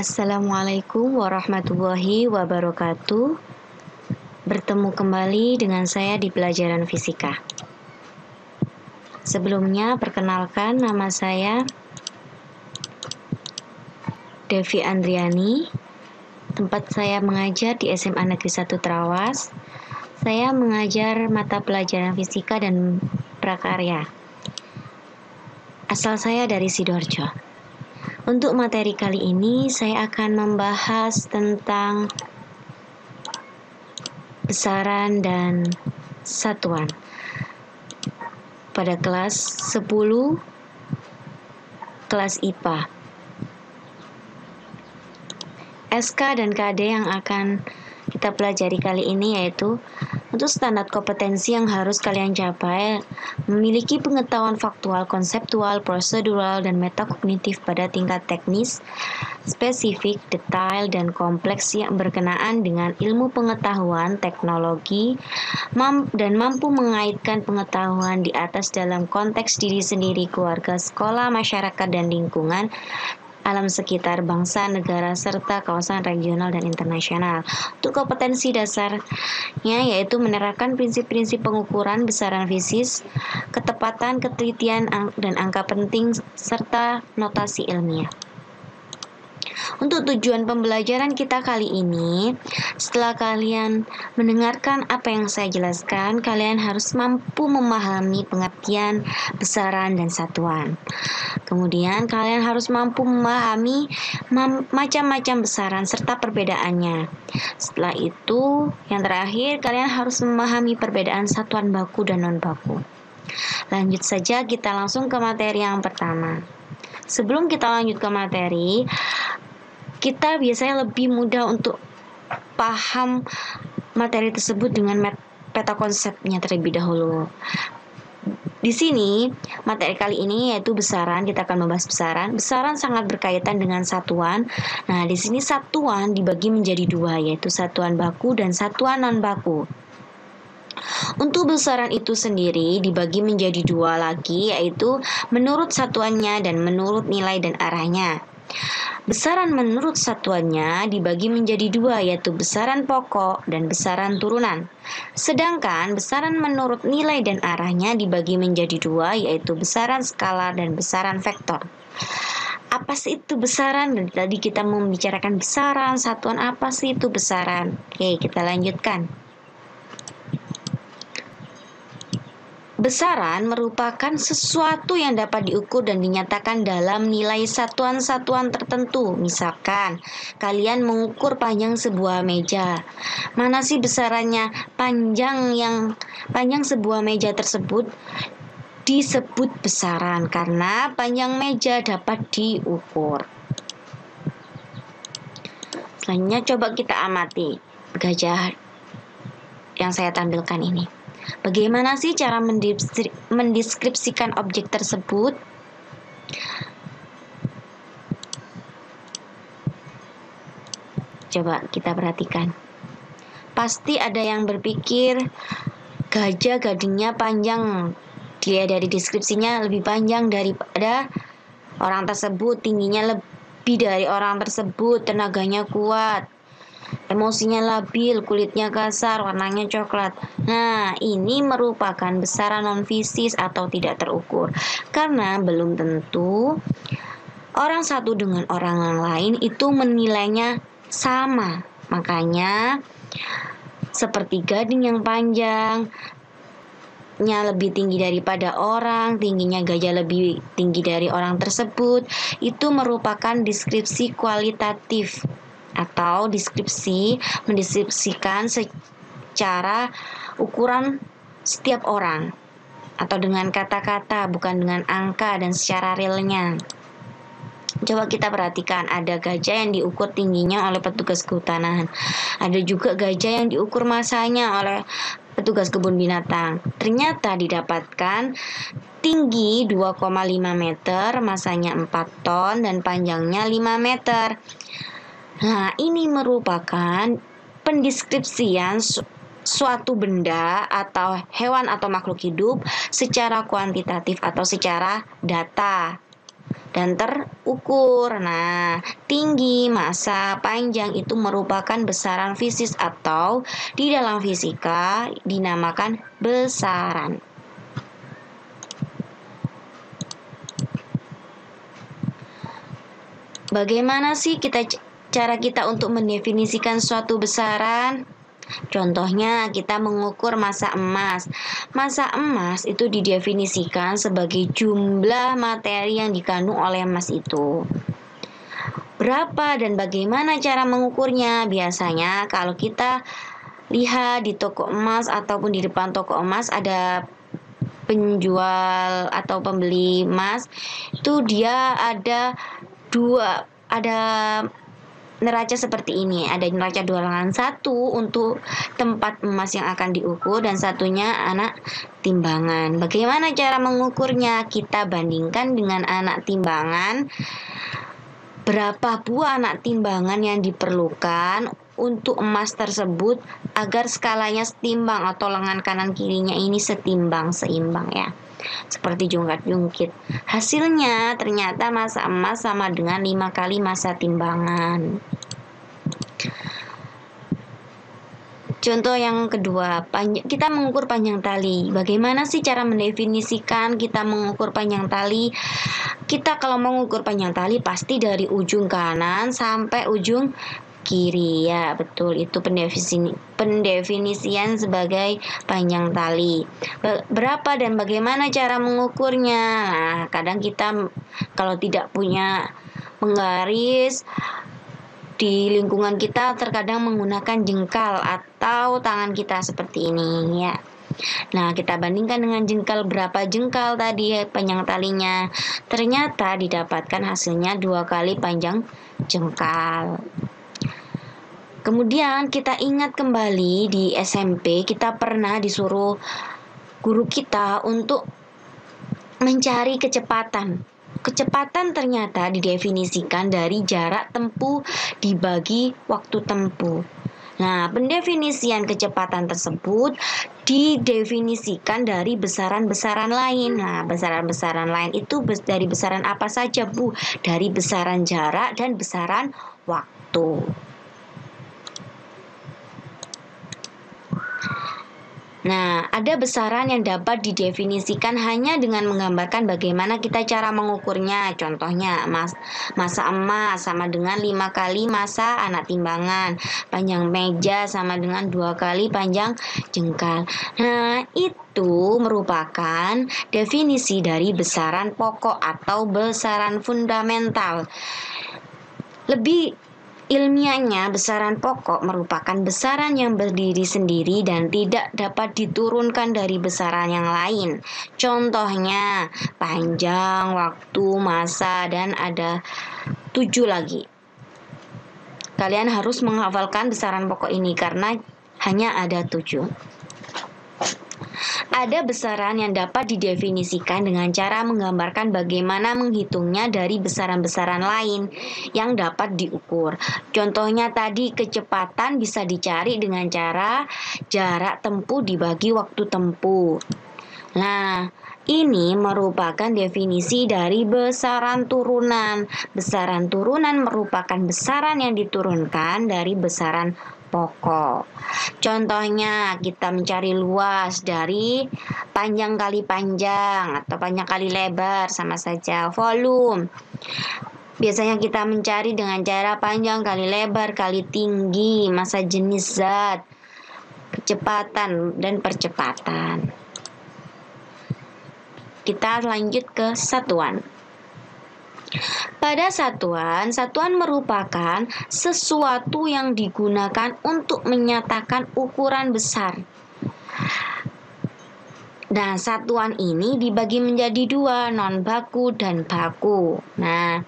Assalamualaikum warahmatullahi wabarakatuh. Bertemu kembali dengan saya di pelajaran fisika. Sebelumnya, perkenalkan, nama saya Devi Andriani. Tempat saya mengajar di SMA Negeri 1 Trawas. Saya mengajar mata pelajaran fisika dan prakarya. Asal saya dari Sidoarjo. Untuk materi kali ini, saya akan membahas tentang besaran dan satuan pada kelas 10 kelas IPA. SK dan KD yang akan kita pelajari kali ini yaitu untuk standar kompetensi yang harus kalian capai, memiliki pengetahuan faktual, konseptual, prosedural, dan metakognitif pada tingkat teknis, spesifik, detail, dan kompleks yang berkenaan dengan ilmu pengetahuan, teknologi, dan mampu mengaitkan pengetahuan di atas dalam konteks diri sendiri, keluarga, sekolah, masyarakat, dan lingkungan, alam sekitar, bangsa, negara, serta kawasan regional dan internasional. Untuk kompetensi dasarnya yaitu menerapkan prinsip-prinsip pengukuran besaran fisis, ketepatan, ketelitian, dan angka penting, serta notasi ilmiah. Untuk tujuan pembelajaran kita kali ini, setelah kalian mendengarkan apa yang saya jelaskan, kalian harus mampu memahami pengertian besaran dan satuan. Kemudian kalian harus mampu memahami macam-macam besaran serta perbedaannya. Setelah itu, yang terakhir, kalian harus memahami perbedaan satuan baku dan non-baku. Lanjut saja, kita langsung ke materi yang pertama. Sebelum kita lanjut ke materi, kita biasanya lebih mudah untuk paham materi tersebut dengan peta konsepnya terlebih dahulu. Di sini, materi kali ini yaitu besaran. Kita akan membahas besaran. Besaran sangat berkaitan dengan satuan. Nah, di sini satuan dibagi menjadi dua, yaitu satuan baku dan satuan non-baku. Untuk besaran itu sendiri dibagi menjadi dua lagi, yaitu menurut satuannya dan menurut nilai dan arahnya. Besaran menurut satuannya dibagi menjadi dua, yaitu besaran pokok dan besaran turunan. Sedangkan besaran menurut nilai dan arahnya dibagi menjadi dua, yaitu besaran skalar dan besaran vektor. Apa sih itu besaran? Tadi kita membicarakan besaran, satuan, apa sih itu besaran? Oke, kita lanjutkan. Besaran merupakan sesuatu yang dapat diukur dan dinyatakan dalam nilai satuan-satuan tertentu. Misalkan, kalian mengukur panjang sebuah meja. Mana sih besarannya? Panjang sebuah meja tersebut disebut besaran karena panjang meja dapat diukur. Selanjutnya coba kita amati gajah yang saya tampilkan ini. Bagaimana sih cara mendeskripsikan objek tersebut? Coba kita perhatikan. Pasti ada yang berpikir gajah gadingnya panjang. Dilihat dari deskripsinya lebih panjang daripada orang tersebut, tingginya lebih dari orang tersebut, tenaganya kuat, emosinya labil, kulitnya kasar, warnanya coklat. Nah, ini merupakan besaran non-fisis atau tidak terukur. Karena belum tentu orang satu dengan orang yang lain itu menilainya sama. Makanya, seperti gading yang panjangnya lebih tinggi daripada orang, tingginya gajah lebih tinggi dari orang tersebut, itu merupakan deskripsi kualitatif atau mendeskripsikan secara ukuran setiap orang atau dengan kata-kata, bukan dengan angka dan secara realnya. Coba kita perhatikan, ada gajah yang diukur tingginya oleh petugas kehutanan. Ada juga gajah yang diukur masanya oleh petugas kebun binatang. Ternyata didapatkan tinggi 2,5 meter, masanya 4 ton, dan panjangnya 5 meter. Nah, ini merupakan pendeskripsian suatu benda atau hewan atau makhluk hidup secara kuantitatif atau secara data dan terukur. Nah, tinggi, massa, panjang itu merupakan besaran fisik atau di dalam fisika dinamakan besaran. Bagaimana sih cara kita untuk mendefinisikan suatu besaran? Contohnya, kita mengukur massa emas. Massa emas itu didefinisikan sebagai jumlah materi yang dikandung oleh emas itu. Berapa dan bagaimana cara mengukurnya? Biasanya kalau kita lihat di toko emas ataupun di depan toko emas ada penjual atau pembeli emas, itu dia ada neraca seperti ini. Ada neraca 2 lengan, satu untuk tempat emas yang akan diukur dan satunya anak timbangan. Bagaimana cara mengukurnya? Kita bandingkan dengan anak timbangan. Berapa buah anak timbangan yang diperlukan untuk emas tersebut agar skalanya setimbang atau lengan kanan kirinya ini seimbang ya. Seperti jungkat-jungkit. Hasilnya ternyata massa emas sama dengan 5 kali massa timbangan. Contoh yang kedua, kita mengukur panjang tali. Bagaimana sih cara mendefinisikan kita mengukur panjang tali? Kita kalau mengukur panjang tali pasti dari ujung kanan sampai ujung kiri, ya betul, itu pendefinisian sebagai panjang tali. Berapa dan bagaimana cara mengukurnya? Nah, kadang kita kalau tidak punya penggaris di lingkungan kita terkadang menggunakan jengkal atau tangan kita seperti ini ya. Nah, kita bandingkan dengan jengkal, berapa jengkal tadi panjang talinya. Ternyata didapatkan hasilnya 2 kali panjang jengkal. Kemudian kita ingat kembali di SMP kita pernah disuruh guru kita untuk mencari kecepatan. Kecepatan ternyata didefinisikan dari jarak tempuh dibagi waktu tempuh. Nah, pendefinisian kecepatan tersebut didefinisikan dari besaran-besaran lain. Nah, besaran-besaran lain itu dari besaran apa saja, Bu? Dari besaran jarak dan besaran waktu. Nah, ada besaran yang dapat didefinisikan hanya dengan menggambarkan bagaimana kita cara mengukurnya. Contohnya, massa emas sama dengan 5 kali massa anak timbangan. Panjang meja sama dengan 2 kali panjang jengkal. Nah, itu merupakan definisi dari besaran pokok atau besaran fundamental. Lebih ilmiahnya, besaran pokok merupakan besaran yang berdiri sendiri dan tidak dapat diturunkan dari besaran yang lain. Contohnya, panjang, waktu, massa, dan ada 7 lagi. Kalian harus menghafalkan besaran pokok ini karena hanya ada 7. Ada besaran yang dapat didefinisikan dengan cara menggambarkan bagaimana menghitungnya dari besaran-besaran lain yang dapat diukur. Contohnya tadi kecepatan bisa dicari dengan cara jarak tempuh dibagi waktu tempuh. Nah, ini merupakan definisi dari besaran turunan. Besaran turunan merupakan besaran yang diturunkan dari besaran pokok. Contohnya, kita mencari luas dari panjang kali panjang atau panjang kali lebar, sama saja volume. Biasanya kita mencari dengan cara panjang kali lebar kali tinggi, massa jenis zat, kecepatan dan percepatan. Kita lanjut ke satuan. Pada satuan merupakan sesuatu yang digunakan untuk menyatakan ukuran besar. Nah, satuan ini dibagi menjadi dua, non-baku dan baku. Nah,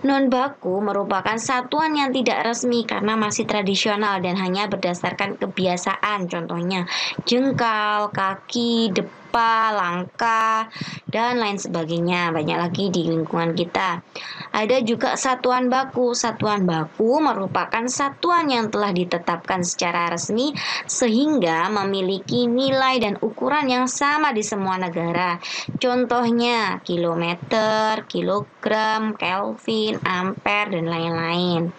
non-baku merupakan satuan yang tidak resmi karena masih tradisional dan hanya berdasarkan kebiasaan. Contohnya, jengkal, kaki, depa, langkah, dan lain sebagainya. Banyak lagi di lingkungan kita. Ada juga satuan baku. Satuan baku merupakan satuan yang telah ditetapkan secara resmi sehingga memiliki nilai dan ukuran yang sama di semua negara. Contohnya kilometer, kilogram, Kelvin, ampere, dan lain-lain.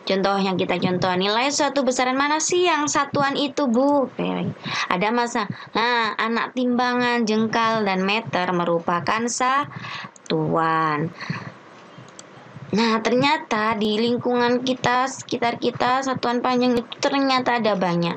Contoh yang kita contoh, nilai suatu besaran mana sih yang satuan itu, Bu? Ada masa. Nah, anak timbangan, jengkal, dan meter merupakan satuan. Nah, ternyata di lingkungan kita, sekitar kita, satuan panjang itu ternyata ada banyak.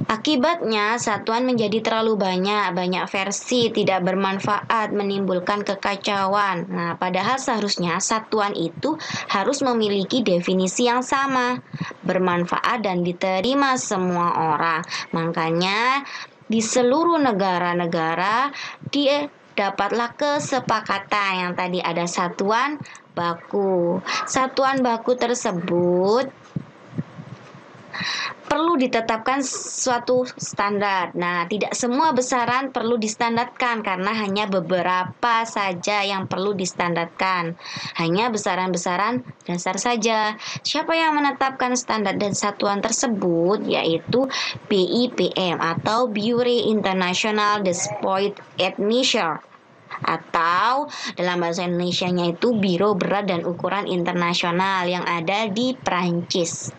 Akibatnya, satuan menjadi terlalu banyak versi, tidak bermanfaat, menimbulkan kekacauan. Nah, padahal seharusnya satuan itu harus memiliki definisi yang sama, bermanfaat dan diterima semua orang. Makanya, di seluruh negara-negara, dapatlah kesepakatan yang tadi ada satuan baku. Satuan baku tersebut perlu ditetapkan suatu standar. Nah, tidak semua besaran perlu distandarkan karena hanya beberapa saja yang perlu distandarkan. Hanya besaran-besaran dasar saja. Siapa yang menetapkan standar dan satuan tersebut? Yaitu BIPM atau Bureau International des Poids et Mesures, atau dalam bahasa Indonesianya itu Biro Berat dan Ukuran Internasional yang ada di Prancis.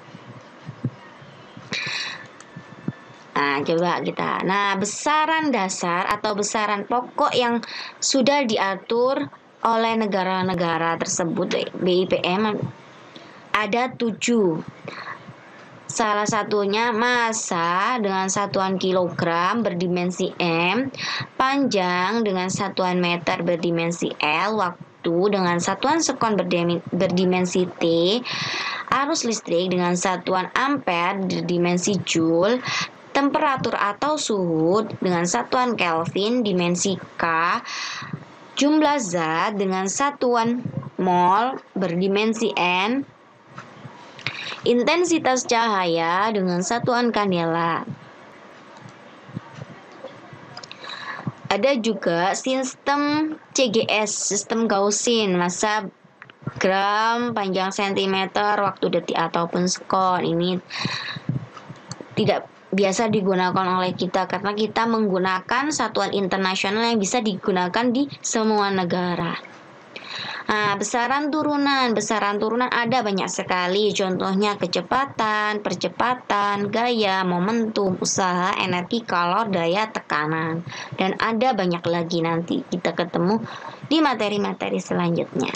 Nah, coba kita. Nah, besaran dasar atau besaran pokok yang sudah diatur oleh negara-negara tersebut BIPM ada 7. Salah satunya massa dengan satuan kilogram berdimensi M, panjang dengan satuan meter berdimensi L, waktu dengan satuan sekon berdimensi T, arus listrik dengan satuan ampere berdimensi joule, temperatur atau suhu dengan satuan Kelvin dimensi K, jumlah zat dengan satuan mol berdimensi N, intensitas cahaya dengan satuan kandela. Ada juga sistem CGS, sistem Gaussian, massa gram, panjang sentimeter, waktu detik ataupun sekon. Ini tidak biasa digunakan oleh kita karena kita menggunakan satuan internasional yang bisa digunakan di semua negara. Nah, besaran turunan ada banyak sekali. Contohnya kecepatan, percepatan, gaya, momentum, usaha, energi, kalor, daya, tekanan. Dan ada banyak lagi, nanti kita ketemu di materi-materi selanjutnya.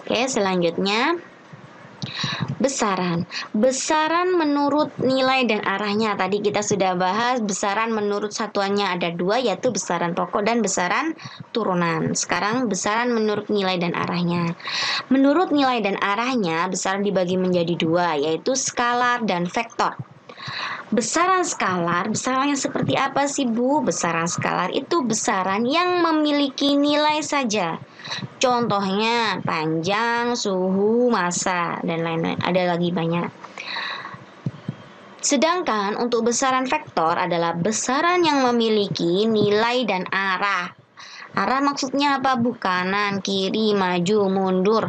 Oke, selanjutnya besaran menurut nilai dan arahnya. Tadi kita sudah bahas besaran menurut satuannya ada 2, yaitu besaran pokok dan besaran turunan. Sekarang besaran menurut nilai dan arahnya. Menurut nilai dan arahnya, besaran dibagi menjadi 2, yaitu skalar dan vektor. Besaran skalar, besaran yang seperti apa sih, Bu? Besaran skalar itu besaran yang memiliki nilai saja. Contohnya panjang, suhu, massa, dan lain-lain. Ada lagi banyak. Sedangkan untuk besaran vektor adalah besaran yang memiliki nilai dan arah. Arah maksudnya apa, Bu? Kanan, kiri, maju, mundur,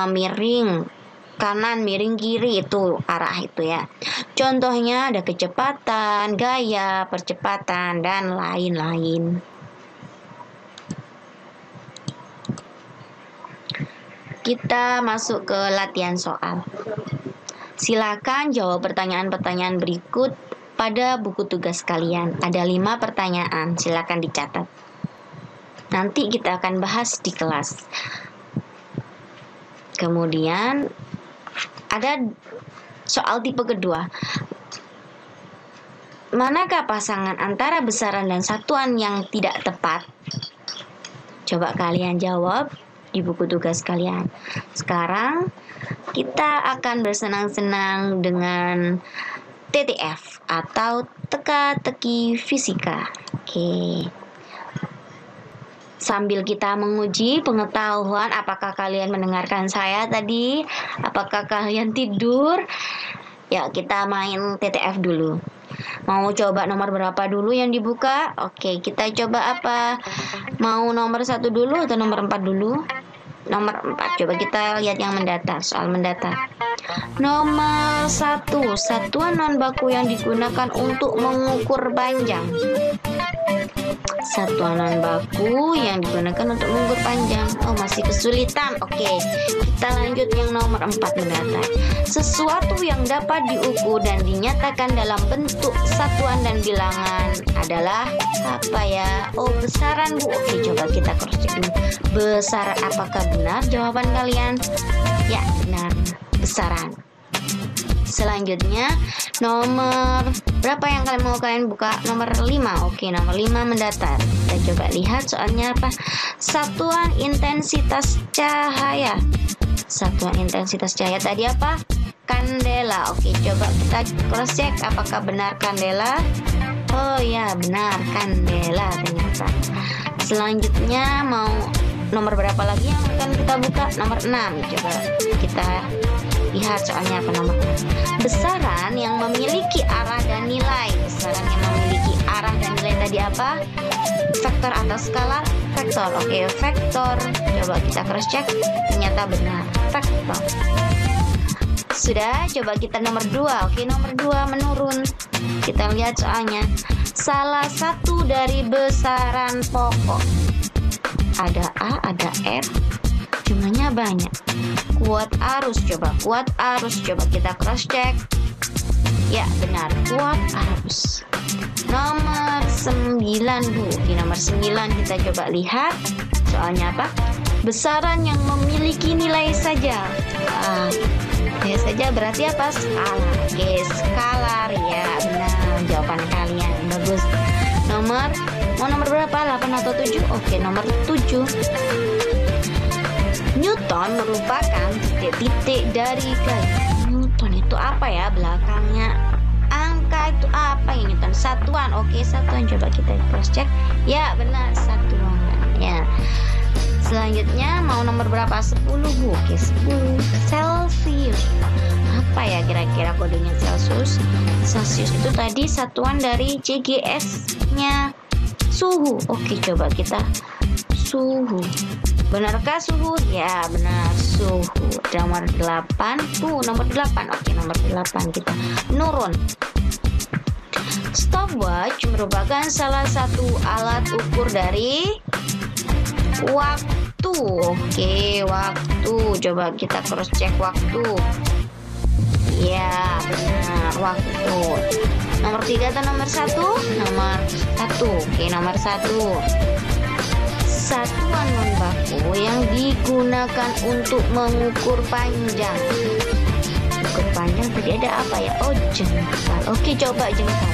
miring, kanan, miring, kiri, itu arah itu ya. Contohnya ada kecepatan, gaya, percepatan, dan lain-lain. Kita masuk ke latihan soal. Silakan jawab pertanyaan-pertanyaan berikut pada buku tugas kalian. Ada 5 pertanyaan, silakan dicatat. Nanti kita akan bahas di kelas. Kemudian ada soal tipe kedua. Manakah pasangan antara besaran dan satuan yang tidak tepat? Coba kalian jawab di buku tugas kalian. Sekarang kita akan bersenang-senang dengan TTF atau teka-teki fisika. Oke. Sambil kita menguji pengetahuan, apakah kalian mendengarkan saya tadi? Apakah kalian tidur? Ya, kita main TTF dulu. Mau coba nomor berapa dulu yang dibuka? Oke, kita coba apa? Mau nomor 1 dulu atau nomor 4 dulu? Nomor 4, coba kita lihat yang mendatar, soal mendatar. Nomor 1, satuan non baku yang digunakan untuk mengukur panjang. Satuan non baku yang digunakan untuk mengukur panjang. Oh, masih kesulitan. Oke, kita lanjut yang nomor 4 mendatar. Sesuatu yang dapat diukur dan dinyatakan dalam bentuk satuan dan bilangan adalah apa ya? Oh, besaran, Bu. Oke, coba kita cross check dulu. Besaran, apakah benar jawaban kalian? Ya, benar. Besaran. Selanjutnya, nomor berapa yang kalian buka? Nomor 5. Oke, nomor 5 mendatar. Kita coba lihat soalnya apa? Satuan intensitas cahaya. Satuan intensitas cahaya tadi apa? Kandela. Oke, coba kita cross check apakah benar kandela. Oh ya, benar kandela ternyata. Selanjutnya mau nomor berapa lagi yang akan kita buka? Nomor 6. Coba kita lihat soalnya apa nomor 6. Besaran yang memiliki arah dan nilai. Besaran yang memiliki arah dan nilai tadi apa? Vektor atau skalar? Vektor. Oke, vektor. Coba kita cross check. Ternyata benar. Vektor. Sudah, coba kita nomor 2. Oke, nomor 2 menurun. Kita lihat soalnya. Salah satu dari besaran pokok. Ada A, ada R. Jumlahnya banyak. Kuat arus, coba kuat arus. Coba kita cross check. Ya, benar. Kuat arus. Nomor 9, Bu. Di nomor 9 kita coba lihat. Soalnya apa? Besaran yang memiliki nilai saja. Nilai saja berarti apa? Skalar. Oke, skalar ya. Benar jawaban kalian. Bagus. Mau nomor berapa? 8 atau 7? Oke, nomor 7. Newton merupakan titik-titik dari garis. Newton itu apa ya belakangnya? Angka itu apa ya Newton? Satuan. Oke, satuan. Coba kita cross check. Ya, benar satuan. Ya. Selanjutnya mau nomor berapa? 10, Bu. Oke, 10. Celsius. Apa ya kira-kira kodenya Celsius? Celsius itu tadi satuan dari CGS-nya suhu. Oke, coba kita suhu. Benarkah suhu? Ya, benar suhu. Nomor 8. Nomor 8. Oke, nomor 8 kita menurun. Stopwatch merupakan salah satu alat ukur dari waktu. Oke, waktu. Coba kita cross check waktu. Ya, benar waktu. Nomor 3 atau nomor 1? Nomor 1. Oke, nomor 1. Satuan non baku yang digunakan untuk mengukur panjang. Ukur panjang tadi ada apa ya? Oh, jengkal. Oke, coba jengkal.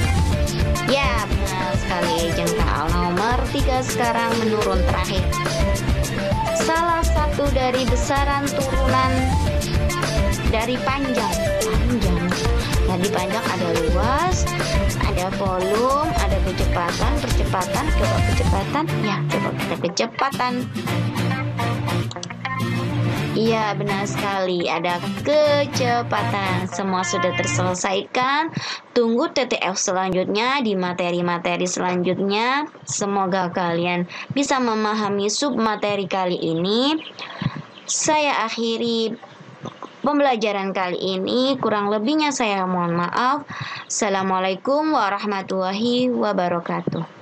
Ya, benar sekali jengkal. Nomor 3 sekarang menurun terakhir. Salah satu dari besaran turunan dari panjang. Dari panjang ada luas, ada volume, ada kecepatan. Coba kecepatan. Ya, coba kita kecepatan. Iya, benar sekali. Ada kecepatan. Semua sudah terselesaikan. Tunggu TTF selanjutnya di materi-materi selanjutnya. Semoga kalian bisa memahami submateri kali ini. Saya akhiri pembelajaran kali ini. Kurang lebihnya saya mohon maaf. Assalamualaikum warahmatullahi wabarakatuh.